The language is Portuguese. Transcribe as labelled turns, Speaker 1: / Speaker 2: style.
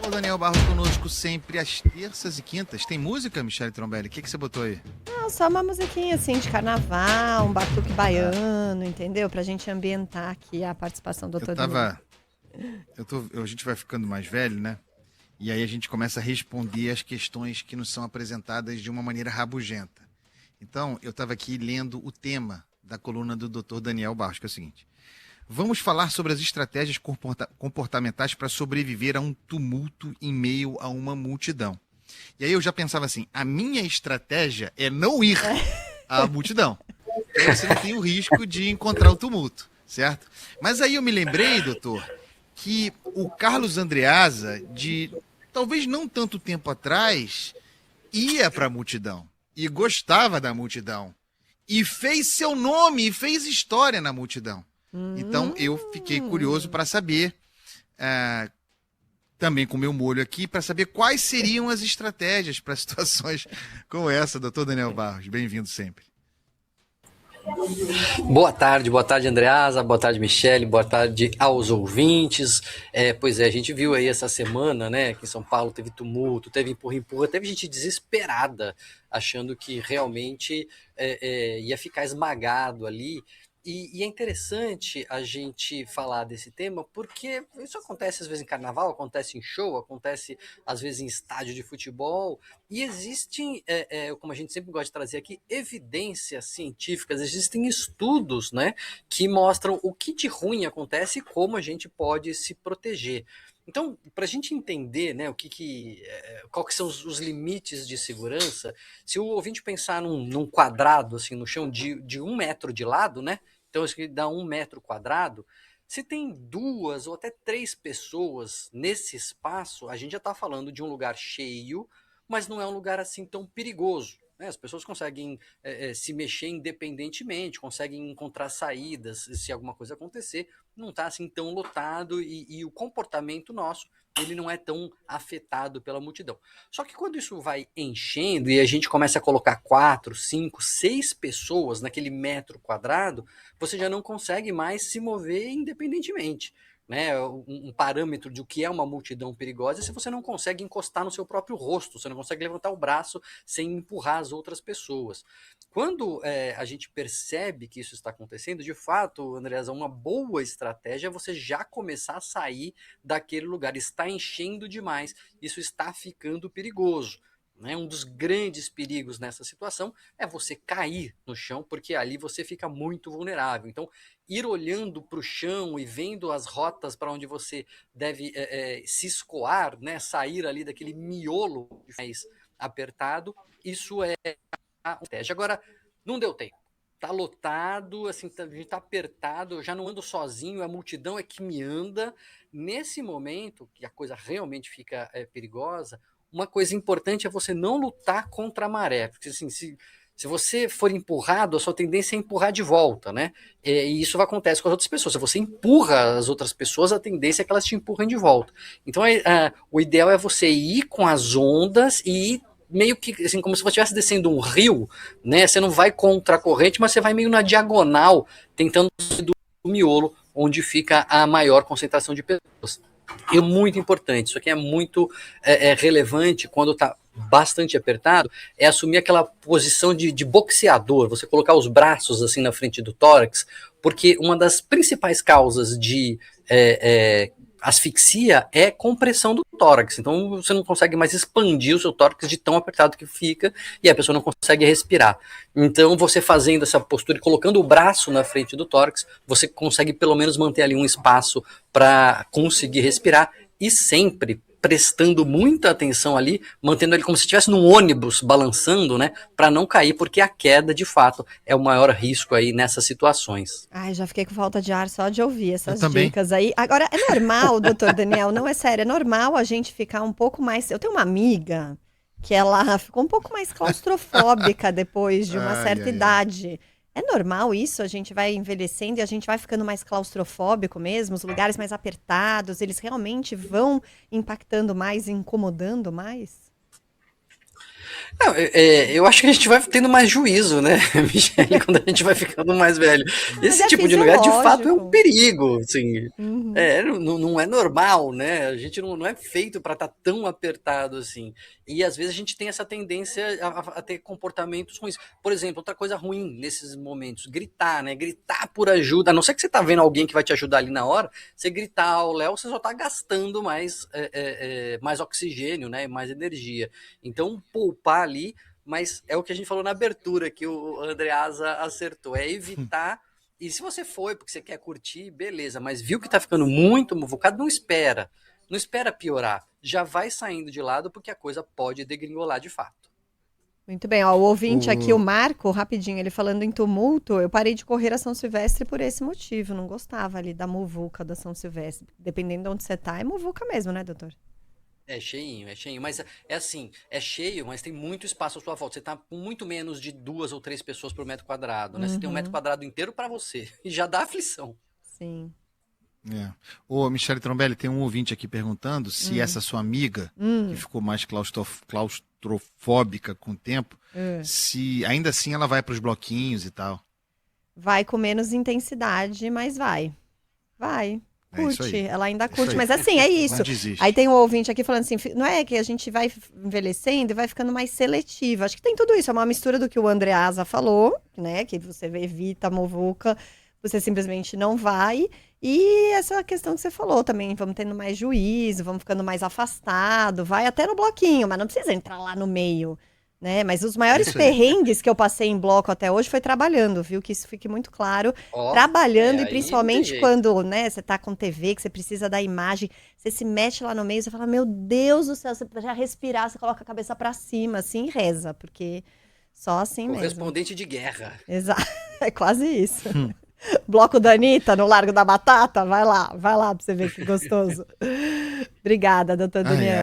Speaker 1: O Daniel Barros conosco sempre às terças e quintas. Tem música, Michele Trombelli? O que você botou aí?
Speaker 2: Não, só uma musiquinha assim de carnaval, um batuque baiano, entendeu? Pra gente ambientar aqui a participação do
Speaker 1: Eu
Speaker 2: Dr. Daniel.
Speaker 1: tava. A gente vai ficando mais velho, né? E aí a gente começa a responder as questões que nos são apresentadas de uma maneira rabugenta. Então, eu estava aqui lendo o tema da coluna do Dr. Daniel Barros, que é o seguinte: vamos falar sobre as estratégias comportamentais para sobreviver a um tumulto em meio a uma multidão. E aí eu já pensava assim, a minha estratégia é não ir à multidão. E aí você não tem o risco de encontrar o tumulto, certo? Mas aí eu me lembrei, doutor, que o Carlos Andreasa, de talvez não tanto tempo atrás, ia para a multidão e gostava da multidão. E fez seu nome, e fez história na multidão. Então eu fiquei curioso para saber, também com o meu molho aqui, para saber quais seriam as estratégias para situações como essa, doutor Daniel Barros. Bem-vindo sempre.
Speaker 3: Boa tarde Andreasa, boa tarde Michele, boa tarde aos ouvintes. Pois é, a gente viu aí essa semana, né, que em São Paulo teve tumulto, teve empurra-empurra, teve gente desesperada, achando que realmente ia ficar esmagado ali. E é interessante a gente falar desse tema, porque isso acontece às vezes em carnaval, acontece em show, acontece às vezes em estádio de futebol, e existem, como a gente sempre gosta de trazer aqui, evidências científicas, existem estudos, né, que mostram o que de ruim acontece e como a gente pode se proteger. Então, para a gente entender, né, qual que são os limites de segurança, se o ouvinte pensar num quadrado assim no chão de 1 metro de lado, né, então isso que dá 1 metro quadrado, se tem 2 ou até 3 pessoas nesse espaço, a gente já está falando de um lugar cheio, mas não é um lugar assim tão perigoso, né? As pessoas conseguem se mexer independentemente, conseguem encontrar saídas se alguma coisa acontecer, não está assim tão lotado e o comportamento nosso ele não é tão afetado pela multidão. Só que quando isso vai enchendo e a gente começa a colocar 4, 5, 6 pessoas naquele metro quadrado, você já não consegue mais se mover independentemente. Né, um parâmetro de o que é uma multidão perigosa é se você não consegue encostar no seu próprio rosto, você não consegue levantar o braço sem empurrar as outras pessoas. Quando a gente percebe que isso está acontecendo, de fato, Andreasa, uma boa estratégia é você já começar a sair daquele lugar. Está enchendo demais, isso está ficando perigoso. Né? Um dos grandes perigos nessa situação é você cair no chão, porque ali você fica muito vulnerável. Então, ir olhando para o chão e vendo as rotas para onde você deve se escoar, né? Sair ali daquele miolo mais apertado, isso é a estratégia. Agora, não deu tempo. Tá lotado, assim, a gente tá apertado, eu já não ando sozinho, a multidão é que me anda. Nesse momento, que a coisa realmente fica perigosa, uma coisa importante é você não lutar contra a maré, porque assim, se você for empurrado, a sua tendência é empurrar de volta, né? E isso acontece com as outras pessoas. Se você empurra as outras pessoas, a tendência é que elas te empurrem de volta. Então, o ideal é você ir com as ondas e ir meio que assim, como se você estivesse descendo um rio, né? Você não vai contra a corrente, mas você vai meio na diagonal, tentando sair do miolo, onde fica a maior concentração de pessoas. E muito importante, isso aqui é muito relevante quando está bastante apertado, é assumir aquela posição de boxeador, você colocar os braços assim na frente do tórax, porque uma das principais causas de asfixia é compressão do tórax. Então você não consegue mais expandir o seu tórax de tão apertado que fica e a pessoa não consegue respirar. Então você fazendo essa postura e colocando o braço na frente do tórax, você consegue pelo menos manter ali um espaço para conseguir respirar e sempre prestando muita atenção ali, mantendo ele como se estivesse num ônibus balançando, né, para não cair, porque a queda, de fato, é o maior risco aí nessas situações.
Speaker 2: Ai, já fiquei com falta de ar só de ouvir
Speaker 1: Eu
Speaker 2: essas
Speaker 1: também.
Speaker 2: dicas aí. Agora, é normal, doutor Daniel, não é sério, é normal a gente ficar um pouco mais. Eu tenho uma amiga que ela ficou um pouco mais claustrofóbica depois de uma
Speaker 1: Ai,
Speaker 2: certa
Speaker 1: ai, ai.
Speaker 2: idade. É normal isso? A gente vai envelhecendo e a gente vai ficando mais claustrofóbico mesmo? Os lugares mais apertados, eles realmente vão impactando mais, incomodando mais?
Speaker 3: Não, eu acho que a gente vai tendo mais juízo, né, Michele, quando a gente vai ficando mais velho.
Speaker 2: Mas
Speaker 3: Esse
Speaker 2: é
Speaker 3: tipo de lugar, de fato, é um
Speaker 2: fisiológico.
Speaker 3: perigo, assim.
Speaker 2: Uhum.
Speaker 3: Não é normal, né? A gente não é feito para estar tão apertado assim. E às vezes a gente tem essa tendência a ter comportamentos ruins. Por exemplo, outra coisa ruim nesses momentos, gritar, né? Gritar por ajuda. A não ser que você tá vendo alguém que vai te ajudar ali na hora, você gritar ao Léo, você só tá gastando mais oxigênio, né? Mais energia. Então, poupar ali, mas é o que a gente falou na abertura, que o Andreasa acertou, é evitar. E se você foi porque você quer curtir, beleza, mas viu que tá ficando muito muvucado, não espera. Não espera piorar. Já vai saindo de lado porque a coisa pode degringolar de fato.
Speaker 2: Muito bem, ó, o ouvinte aqui, o
Speaker 1: O...
Speaker 2: Marco, rapidinho, ele falando em tumulto, eu parei de correr a São Silvestre por esse motivo, não gostava ali da muvuca da São Silvestre. Dependendo de onde você tá, é muvuca mesmo, né, doutor?
Speaker 3: É cheinho, mas é assim, é cheio, mas tem muito espaço à sua volta. Você tá com muito menos de 2 ou 3 pessoas por metro quadrado, né? Você tem um metro
Speaker 2: Uhum,
Speaker 3: quadrado inteiro para você e já dá aflição.
Speaker 2: sim.
Speaker 1: É. Ô, Michele Trombelli, tem um ouvinte aqui perguntando se
Speaker 2: Hum,
Speaker 1: essa sua amiga, que
Speaker 2: hum,
Speaker 1: ficou mais claustrofóbica com o tempo,
Speaker 2: hum.
Speaker 1: se ainda assim ela vai para os bloquinhos e tal.
Speaker 2: Vai com menos intensidade, mas vai. Vai.
Speaker 1: É isso
Speaker 2: Curte.
Speaker 1: aí.
Speaker 2: Ela ainda
Speaker 1: É isso
Speaker 2: curte,
Speaker 1: aí.
Speaker 2: mas assim, é
Speaker 1: Não
Speaker 2: isso. Aí
Speaker 1: desiste.
Speaker 2: tem um ouvinte aqui falando assim: não é que a gente vai envelhecendo e vai ficando mais seletivo. Acho que tem tudo isso. É uma mistura do que o Andreasa falou, né? Que você evita a muvuca, você simplesmente não vai. E essa questão que você falou também, vamos tendo mais juízo, vamos ficando mais afastado, vai até no bloquinho, mas não precisa entrar lá no meio, né? Mas os
Speaker 1: É
Speaker 2: maiores
Speaker 1: isso aí.
Speaker 2: perrengues que eu passei em bloco até hoje foi trabalhando, viu? Que isso fique muito claro.
Speaker 3: Ó,
Speaker 2: Trabalhando e
Speaker 3: aí não tem
Speaker 2: principalmente
Speaker 3: jeito.
Speaker 2: quando, né, você tá com TV, que você precisa da imagem, você se mete lá no meio, você fala, meu Deus do céu, você já respirar, você coloca a cabeça pra cima, assim, e reza, porque só assim mesmo.
Speaker 3: Correspondente de guerra.
Speaker 2: Exato, é quase isso. Bloco da Anitta no Largo da Batata, vai lá pra você ver que gostoso. Obrigada, doutor
Speaker 1: Ai,
Speaker 2: Daniel.